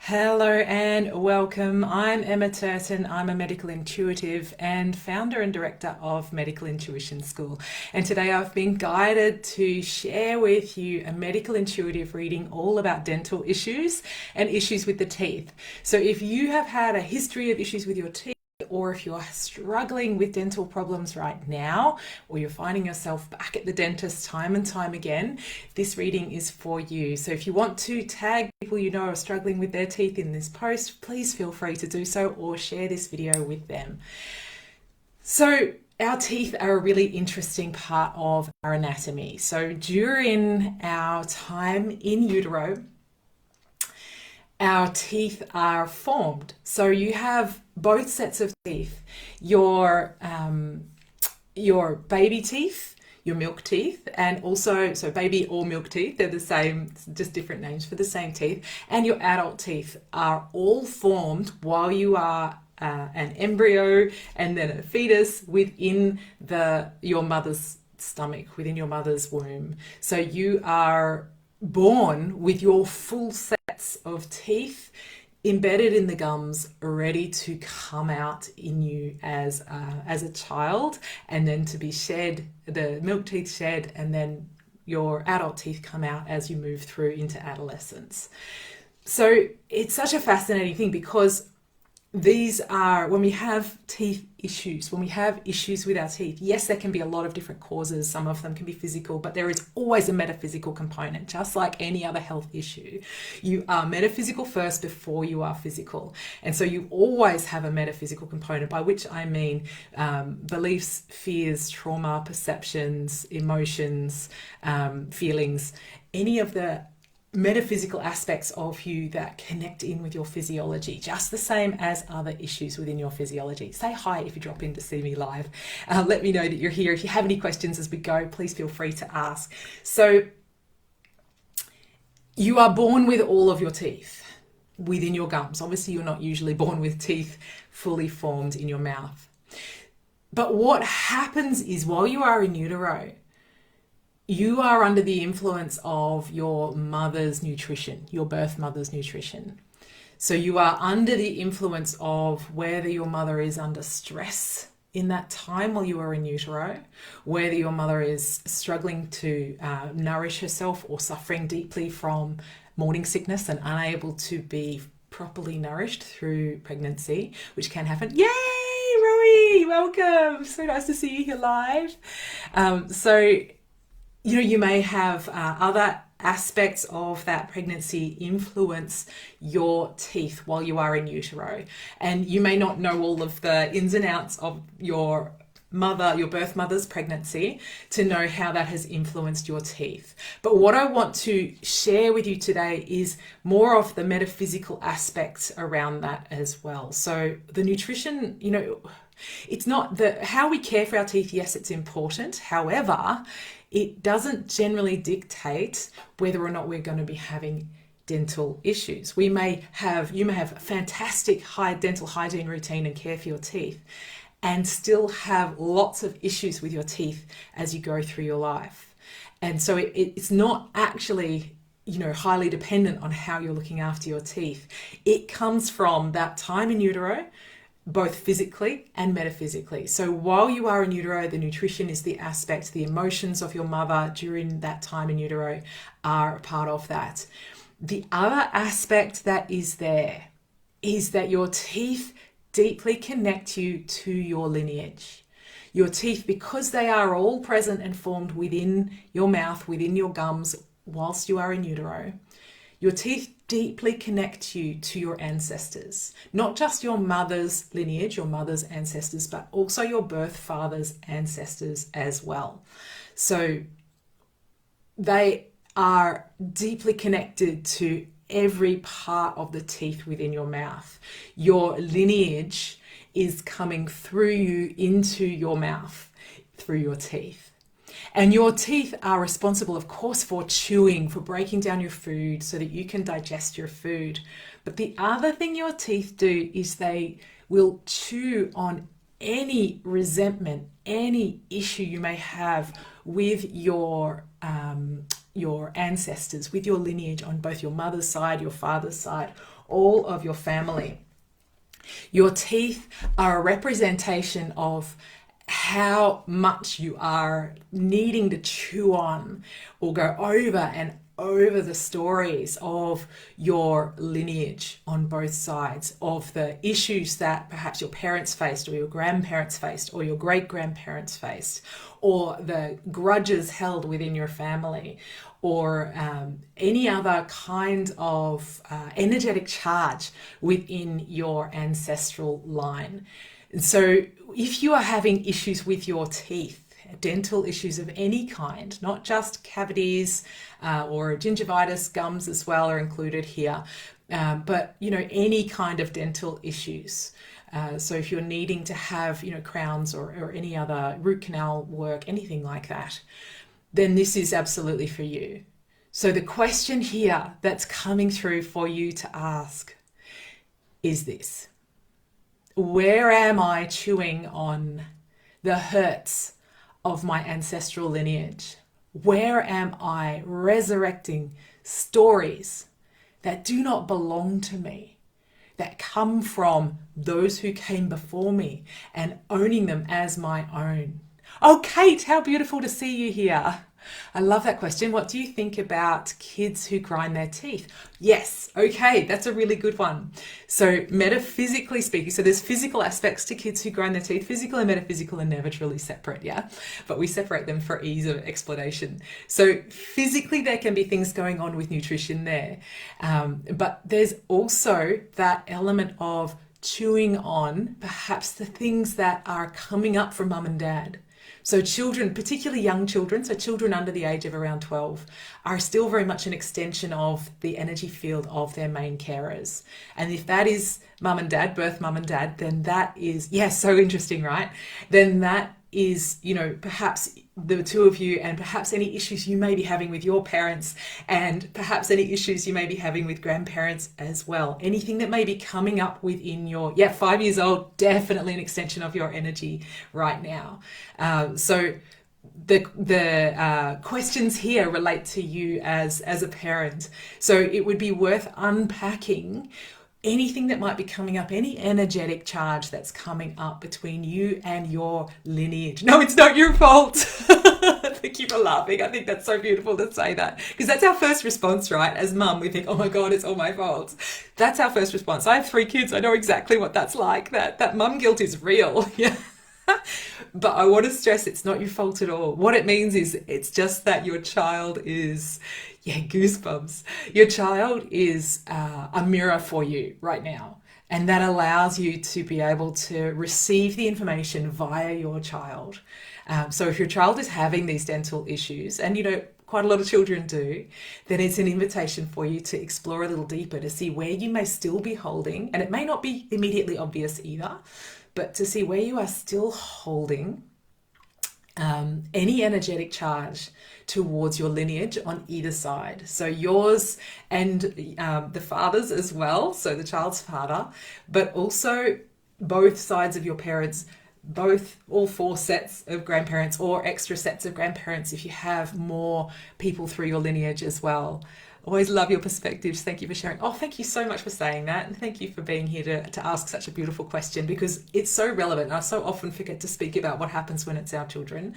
Hello and welcome. I'm Emma Turton. I'm a medical intuitive and founder and director of Medical Intuition School. And today I've been guided to share with you a medical intuitive reading all about dental issues and issues with the teeth. So if you have had a history of issues with your teeth, or if you're struggling with dental problems right now, or you're finding yourself back at the dentist time and time again, this reading is for you. So if you want to tag people you know are struggling with their teeth in this post, please feel free to do so or share this video with them. So our teeth are a really interesting part of our anatomy. So during our time in utero, our teeth are formed. So you have both sets of teeth, your baby teeth, your milk teeth, and also, so baby or milk teeth, they're the same, just different names for the same teeth, and your adult teeth are all formed while you are an embryo and then a fetus within your mother's stomach, within your mother's womb. So you are born with your full sets of teeth embedded in the gums, ready to come out in you as a child, and then to be shed, the milk teeth shed, and then your adult teeth come out as you move through into adolescence. So it's such a fascinating thing because these are, when we have teeth issues, when we have issues with our teeth, yes, there can be a lot of different causes. Some of them can be physical, but there is always a metaphysical component, just like any other health issue. You are metaphysical first before you are physical. And so you always have a metaphysical component, by which I mean beliefs, fears, trauma, perceptions, emotions, feelings, any of the metaphysical aspects of you that connect in with your physiology, just the same as other issues within your physiology. Say hi if you drop in to see me live. Let me know that you're here. If you have any questions as we go, please feel free to ask. So you are born with all of your teeth within your gums. Obviously, you're not usually born with teeth fully formed in your mouth. But what happens is, while you are in utero, you are under the influence of your mother's nutrition, your birth mother's nutrition. So you are under the influence of whether your mother is under stress in that time while you are in utero, whether your mother is struggling to nourish herself or suffering deeply from morning sickness and unable to be properly nourished through pregnancy, which can happen. Yay, Rowie, welcome. So nice to see you here live. You may have other aspects of that pregnancy influence your teeth while you are in utero. And you may not know all of the ins and outs of your birth mother's pregnancy to know how that has influenced your teeth. But what I want to share with you today is more of the metaphysical aspects around that as well. So the nutrition, it's not how we care for our teeth. Yes, it's important. However, it doesn't generally dictate whether or not we're going to be having dental issues. You may have a fantastic high dental hygiene routine and care for your teeth, and still have lots of issues with your teeth as you go through your life. And so it's not actually, highly dependent on how you're looking after your teeth. It comes from that time in utero, both physically and metaphysically. So while you are in utero, the nutrition is the aspect, the emotions of your mother during that time in utero are a part of that. The other aspect that is there is that your teeth deeply connect you to your lineage. Your teeth, because they are all present and formed within your mouth, within your gums, whilst you are in utero, your teeth deeply connect you to your ancestors, not just your mother's lineage, your mother's ancestors, but also your birth father's ancestors as well. So they are deeply connected to every part of the teeth within your mouth. Your lineage is coming through you into your mouth through your teeth. And your teeth are responsible, of course, for chewing, for breaking down your food so that you can digest your food. But the other thing your teeth do is they will chew on any resentment, any issue you may have with your your ancestors, with your lineage on both your mother's side, your father's side, all of your family. Your teeth are a representation of how much you are needing to chew on or go over and over the stories of your lineage on both sides, of the issues that perhaps your parents faced or your grandparents faced or your great-grandparents faced, or the grudges held within your family, or any other kind of energetic charge within your ancestral line. And so if you are having issues with your teeth, dental issues of any kind, not just cavities or gingivitis, gums as well are included here, but any kind of dental issues. So if you're needing to have crowns or any other root canal work, anything like that, then this is absolutely for you. So the question here that's coming through for you to ask is this: where am I chewing on the hurts of my ancestral lineage? Where am I resurrecting stories that do not belong to me, that come from those who came before me, and owning them as my own? Oh, Kate, how beautiful to see you here. I love that question. What do you think about kids who grind their teeth? Yes, okay, that's a really good one. So metaphysically speaking, so there's physical aspects to kids who grind their teeth. Physical and metaphysical are never truly separate, yeah? But we separate them for ease of explanation. So physically there can be things going on with nutrition there. But there's also that element of chewing on perhaps the things that are coming up from mum and dad. So children, particularly young children, so children under the age of around 12, are still very much an extension of the energy field of their main carers. And if that is mum and dad, birth mum and dad, then that is, so interesting, right? Then that is, perhaps the two of you, and perhaps any issues you may be having with your parents, and perhaps any issues you may be having with grandparents as well. Anything that may be coming up within your, 5 years old, definitely an extension of your energy right now. So the questions here relate to you as a parent. So it would be worth unpacking anything that might be coming up, any energetic charge that's coming up between you and your lineage. No, it's not your fault. Thank you for laughing. I think that's so beautiful to say that, because that's our first response, right? As mum, we think, oh my God, it's all my fault. That's our first response. I have 3 kids. I know exactly what that's like. That mum guilt is real. Yeah. But I want to stress it's not your fault at all. What it means is it's just that your child is, goosebumps. Your child is a mirror for you right now. And that allows you to be able to receive the information via your child. So if your child is having these dental issues, and quite a lot of children do, then it's an invitation for you to explore a little deeper to see where you may still be holding, and it may not be immediately obvious either, but to see where you are still holding any energetic charge towards your lineage on either side. So yours and the father's as well, so the child's father, but also both sides of your parents, all 4 sets of grandparents or extra sets of grandparents if you have more people through your lineage as well. Always love your perspectives. Thank you for sharing. Oh, thank you so much for saying that. And thank you for being here to ask such a beautiful question, because it's so relevant. I so often forget to speak about what happens when it's our children.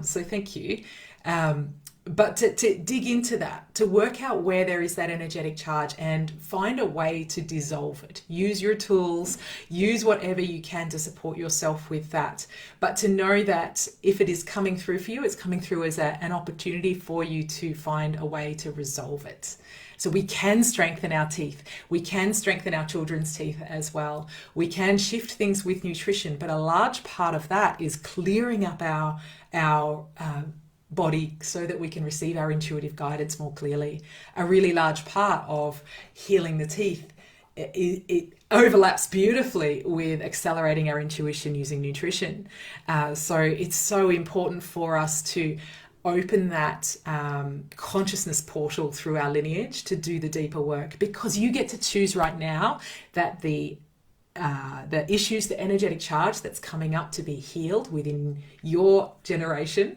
So thank you. But to dig into that, to work out where there is that energetic charge and find a way to dissolve it. Use your tools, use whatever you can to support yourself with that. But to know that if it is coming through for you, it's coming through as an opportunity for you to find a way to resolve it. So we can strengthen our teeth. We can strengthen our children's teeth as well. We can shift things with nutrition, but a large part of that is clearing up our body so that we can receive our intuitive guidance more clearly. A really large part of healing the teeth, it overlaps beautifully with accelerating our intuition using nutrition. So it's so important for us to open that consciousness portal through our lineage to do the deeper work, because you get to choose right now that the issues, the energetic charge that's coming up to be healed within your generation,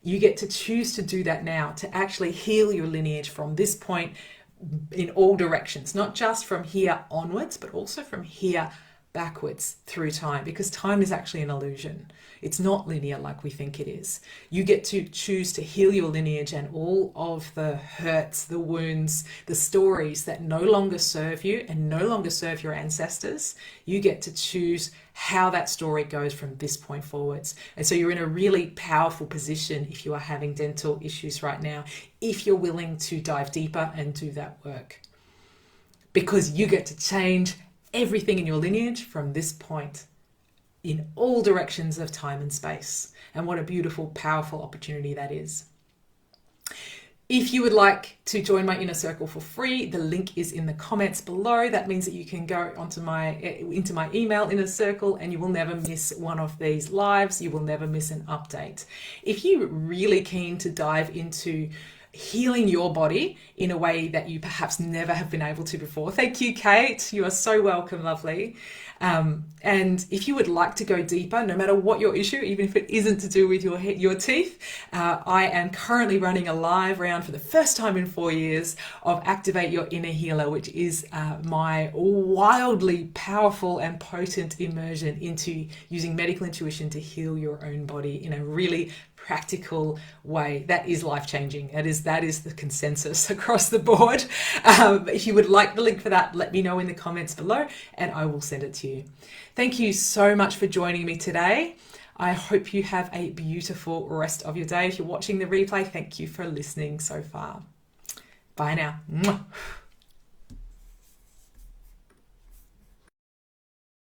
You get to choose to do that now, to actually heal your lineage from this point in all directions, not just from here onwards, but also from here backwards through time, because time is actually an illusion. It's not linear like we think it is. You get to choose to heal your lineage and all of the hurts, the wounds, the stories that no longer serve you and no longer serve your ancestors. You get to choose how that story goes from this point forwards. And so you're in a really powerful position if you are having dental issues right now, if you're willing to dive deeper and do that work. Because you get to change everything in your lineage from this point in all directions of time and space. And what a beautiful, powerful opportunity that is. If you would like to join my inner circle for free, the link is in the comments below. That means that you can go into my email inner circle and you will never miss one of these lives. You will never miss an update. If you're really keen to dive into healing your body in a way that you perhaps never have been able to before. Thank you, Kate. You are so welcome, lovely. And if you would like to go deeper, no matter what your issue, even if it isn't to do with your teeth, I am currently running a live round for the first time in 4 years of Activate Your Inner Healer, which is my wildly powerful and potent immersion into using medical intuition to heal your own body in a really practical way that is life-changing. That is the consensus across the board. If you would like the link for that, let me know in the comments below and I will send it to you. Thank you so much for joining me today. I hope you have a beautiful rest of your day. If you're watching the replay, thank you for listening so far. Bye now.